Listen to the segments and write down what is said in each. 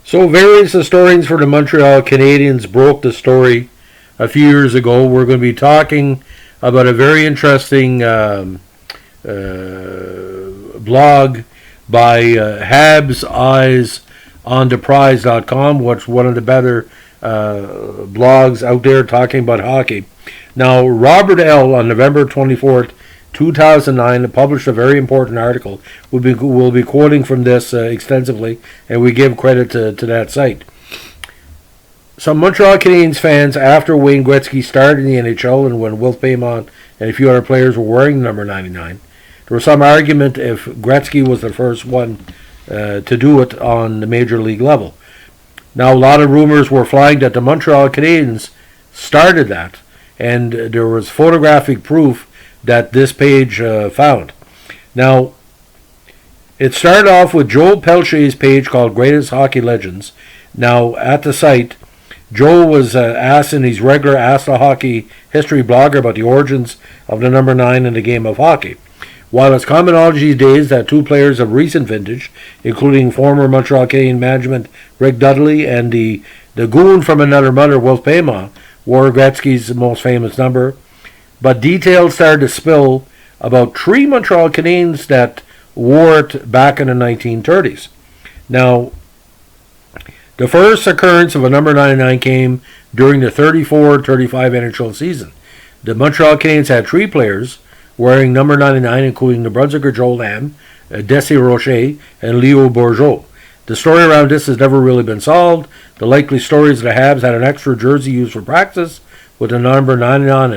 So various historians for the Montreal Canadiens broke the story a few years ago. We're going to be talking about a very interesting blog by Habs Eyes on theprize.com, which is one of the better blogs out there talking about hockey. Now, Robert L. on November 24th, 2009, published a very important article. We'll be quoting from this extensively, and we give credit to that site. Some Montreal Canadiens fans, after Wayne Gretzky started in the NHL and when Wilf Paiement and a few other players were wearing number 99, there was some argument if Gretzky was the first one to do it on the major league level. Now, a lot of rumors were flying that the Montreal Canadiens started that, and there was photographic proof that this page found. Now, it started off with Joe Pelcher's page called Greatest Hockey Legends. Now, at the site, Joe was asked in his regular Ask the Hockey history blogger about the origins of the number 9 in the game of hockey. While it's common knowledge these days that two players of recent vintage, including former Montreal Canadiens management Rick Dudley and the goon from another mother, Wilf Paiement, wore Gretzky's most famous number, but details started to spill about 3 Montreal Canadiens that wore it back in the 1930s. Now, the first occurrence of a number 99 came during the 34-35 NHL season. The Montreal Canadiens had 3 players wearing number 99, including the Brunswicker Joe Lamb, Desi Rocher, and Leo Bourgeau. The story around this has never really been solved. The likely story is the Habs had an extra jersey used for practice with the number 99 on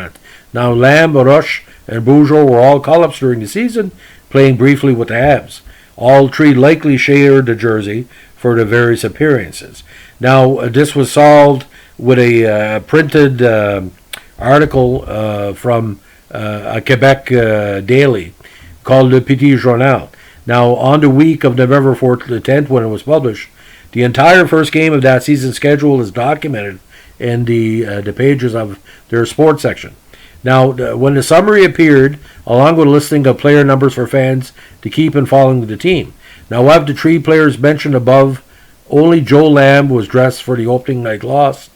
it. Now, Lamb, Rush, and Bourgeau were all call-ups during the season, playing briefly with the Habs. All 3 likely shared the jersey for the various appearances. Now, this was solved with a printed article from a Quebec daily called Le Petit Journal. Now, on the week of November 4th to 10th, when it was published, the entire first game of that season's schedule is documented in the pages of their sports section. Now, when the summary appeared, along with a listing of player numbers for fans to keep in following the team. Now, of the 3 players mentioned above, only Joe Lamb was dressed for the opening night loss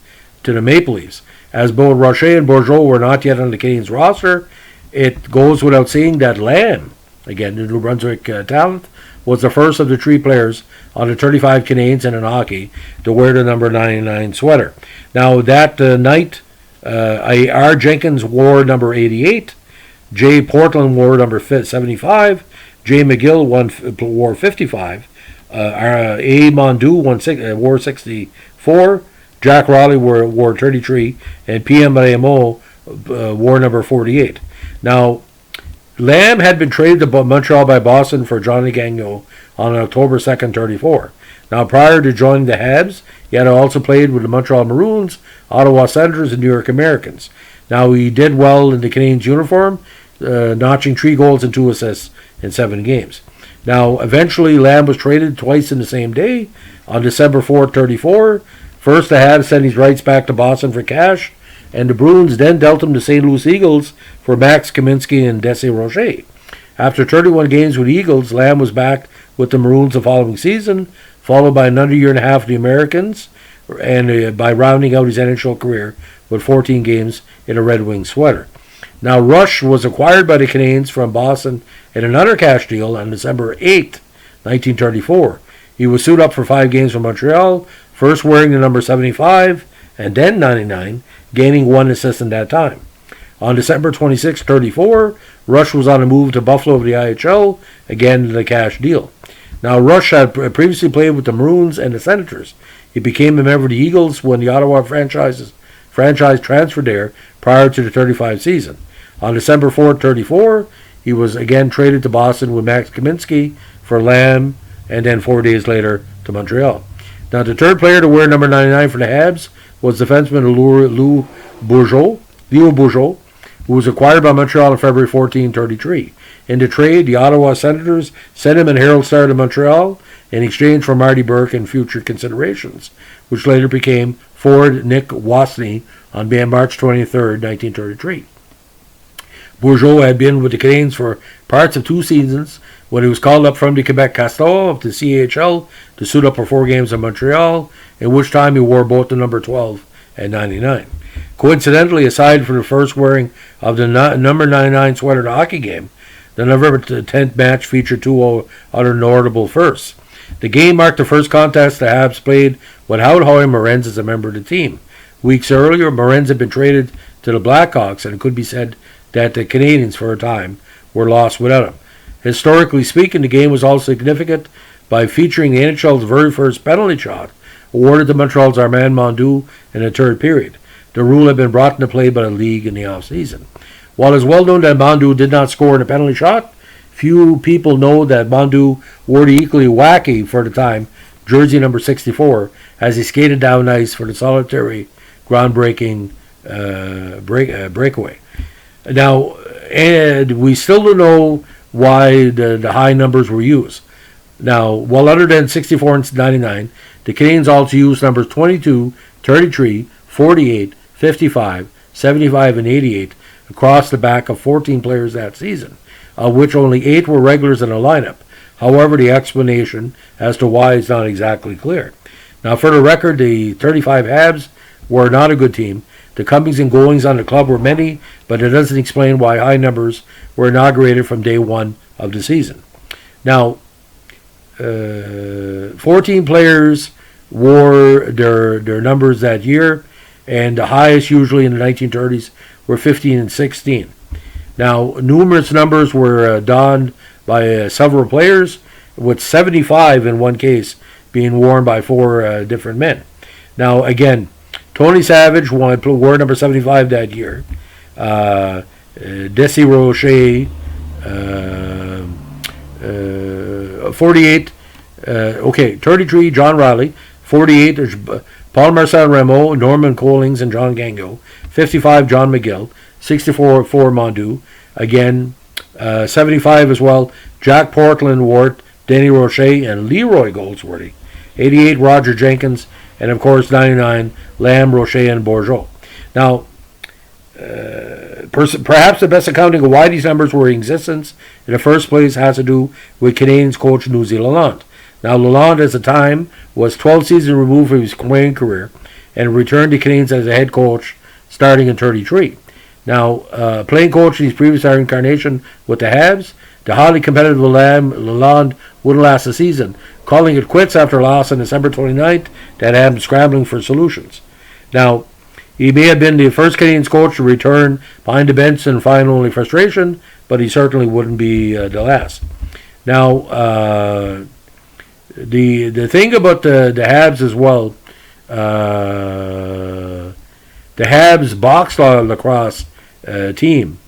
to the Maple Leafs. As both Rocher and Bourgeau were not yet on the Canadiens roster, it goes without saying that Lamb, again, the New Brunswick talent, was the first of the 3 players on the 35 Canadiens and in hockey to wear the number 99 sweater. Now, that night, R. Jenkins wore number 88, Jay Portland wore number 75, Jay McGill wore 55, A. Mondu wore 64, Jack Raleigh wore 33, and PM Remo wore number 48. Now, Lamb had been traded to Montreal by Boston for Johnny Gagnon on October 2nd, 34. Now, prior to joining the Habs, he had also played with the Montreal Maroons, Ottawa Senators, and New York Americans. Now, he did well in the Canadiens uniform, notching 3 goals and 2 assists in 7 games. Now, eventually, Lamb was traded twice in the same day. On December 4th, 34, first the Habs sent his rights back to Boston for cash, and the Bruins then dealt him to St. Louis Eagles for Max Kaminsky and Desi Rocher. After 31 games with the Eagles, Lamb was back with the Maroons the following season, followed by another year and a half with the Americans, and by rounding out his NHL career with 14 games in a Red Wings sweater. Now, Rush was acquired by the Canadiens from Boston in another cash deal on December 8th, 1934. He was suited up for 5 games for Montreal, first wearing the number 75 and then 99, gaining 1 assist in that time. On December 26, 34, Rush was on a move to Buffalo of the IHL, again in a cash deal. Now, Rush had previously played with the Maroons and the Senators. He became a member of the Eagles when the Ottawa franchise transferred there prior to the 35 season. On December 4, 34, he was again traded to Boston with Max Kaminsky for Lamb, and then 4 days later to Montreal. Now, the third player to wear number 99 for the Habs was defenseman Leo Bourgeau, who was acquired by Montreal on February 14, 33. In the trade, the Ottawa Senators sent him an Herald Star to Montreal in exchange for Marty Burke and future considerations, which later became forward Nick Wasney on March 23, 1933. Bourgeau had been with the Canadiens for parts of 2 seasons when he was called up from the Quebec Castor of the CHL to suit up for 4 games in Montreal, in which time he wore both the number 12 and 99. Coincidentally, aside from the first wearing of the number 99 sweater in a hockey game, the November 10th match featured 2 other notable firsts. The game marked the first contest the Habs played without Howie Morenz as a member of the team. Weeks earlier, Morenz had been traded to the Blackhawks, and it could be said that the Canadiens, for a time, were lost without him. Historically speaking, the game was also significant by featuring the NHL's very first penalty shot, awarded to Montreal's Armand Mondou in the third period. The rule had been brought into play by the league in the off-season. While it is well known that Mondou did not score in a penalty shot, few people know that Mondou wore the equally wacky, for the time, jersey number 64 as he skated down ice for the solitary, groundbreaking breakaway. Now, and we still don't know why the high numbers were used. Now, while other than 64 and 99, the Canadiens also used numbers 22, 33, 48, 55, 75, and 88 across the back of 14 players that season, of which only 8 were regulars in the lineup. However, the explanation as to why is not exactly clear. Now, for the record, the 35 Habs were not a good team. The comings and goings on the club were many, but it doesn't explain why high numbers were inaugurated from day one of the season. Now, 14 players wore their numbers that year, and the highest usually in the 1930s were 15 and 16. Now, numerous numbers were donned by several players, with 75 in one case being worn by 4 different men. Now, again, Tony Savage wore number 75 that year. Desi Rocher, 48. 33, John Riley. 48, there's Paul Marcel Rameau, Norman Collings, and John Gango. 55, John McGill. 64, Mondou. Again, 75 as well, Jack Portland Ward, Denny Rocher, and Leroy Goldsworthy. 88, Roger Jenkins, and of course 99, Lamb, Rocher, and Bourgeot. Now, perhaps the best accounting of why these numbers were in existence in the first place has to do with Canadiens coach Nosy Lalonde. Now, Lalonde at the time was 12 seasons removed from his playing career and returned to Canadiens as a head coach starting in 33. Now, playing coach in his previous incarnation with the Habs, the highly competitive Lalonde wouldn't last the season, calling it quits after a loss on December 29th that had him scrambling for solutions. Now, he may have been the first Canadiens coach to return behind the bench and find only frustration, but he certainly wouldn't be the last. Now, the thing about the Habs as well, the Habs box lacrosse team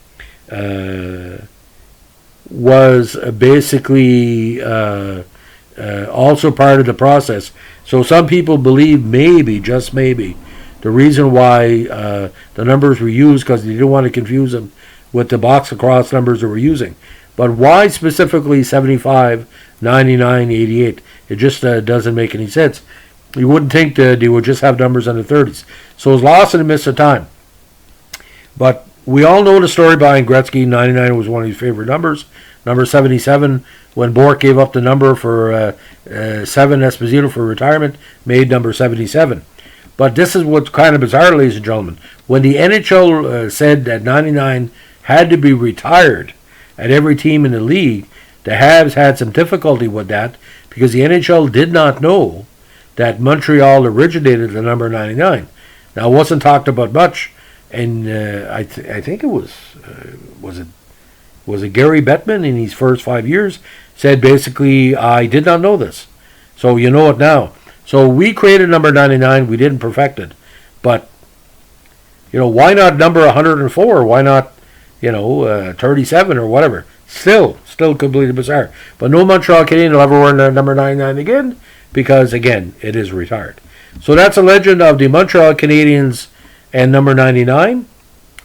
was basically also part of the process. So some people believe maybe, just maybe, the reason why the numbers were used because they didn't want to confuse them with the box lacrosse numbers they were using. But why specifically 75, 99, 88? It just doesn't make any sense. You wouldn't think that they would just have numbers in the 30s. So it was lost in the midst of time. But we all know the story behind Gretzky. 99 was one of his favorite numbers. Number 77, when Bourque gave up the number for 7 Esposito for retirement, made number 77. But this is what's kind of bizarre, ladies and gentlemen. When the NHL said that 99 had to be retired at every team in the league, the Habs had some difficulty with that because the NHL did not know that Montreal originated the number 99. Now, it wasn't talked about much, and I think it was it Gary Bettman in his first 5 years said basically, I did not know this. So you know it now. So we created number 99. We didn't perfect it. But, why not number 104? Why not, 37 or whatever? Still completely bizarre. But no Montreal Canadian will ever wear number 99 again because, again, it is retired. So that's a legend of the Montreal Canadiens and number 99.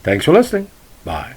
Thanks for listening. Bye.